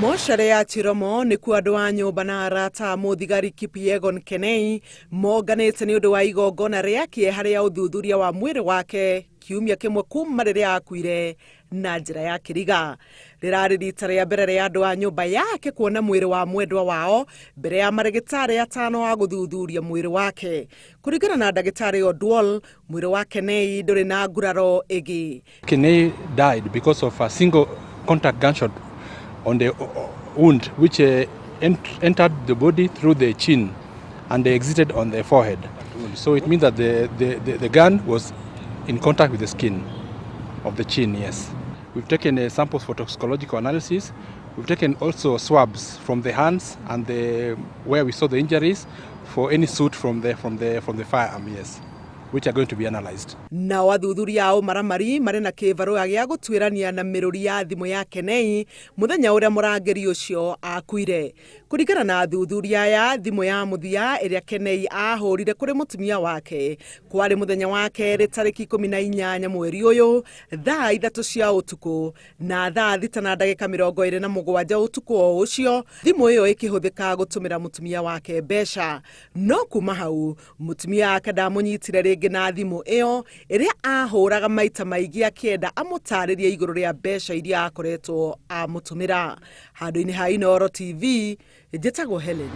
Moshare ya Chiromo ni kuo andu a nyumba na arata muthigari Kipyegon Kenei moganite ni undu wa igongona riake haria uthuthuria wa mwiri wake kiumia kimwe kuuma riria akuire na njira ya kiriga. Rirari rita ria mbere ria andu a nyumba yake kuona mwiri wa mwendwa wao mbere ya Ndagitari atano wa guthuthuria mwiri wake. Kuringana na Ndagitari Oduor, mwiri wa Kenei nduri na nguraro igi. Kenei died because of a single contact gunshot on the wound which entered the body through the chin and exited on the forehead. So it means that the gun was in contact with the skin of the chin, yes. We've taken samples for toxicological analysis. We've taken also swabs from the hands and where we saw the injuries for any soot from the firearm, yes, which are going to be analyzed. Na wathuthuria a umaramari mari na kivaru gia gutwirania na miruri ya thimu ya Kenei muthenya uria murangeri ucio akuire. Kuringana na thuthuria ya thimu ya muthia iria Kenei ahurire kuri mutumia wake kwari muthenya wa keri tariki 18 mweri uyu thaa 3 cia utuku na thaa 6 na ndagika 27 utuku ucio thimu iyo ikihuthika gutumira mutumia wake mbeca. No kuma hau mutumia wake ndamunyitire ringi na thimu iyo iria ahuraga maita maingi akienda amutaririe iguru ria mbeca iria akoretwo amutumira. Handu-ini ha Inooro TV, njĩtagwo Helen.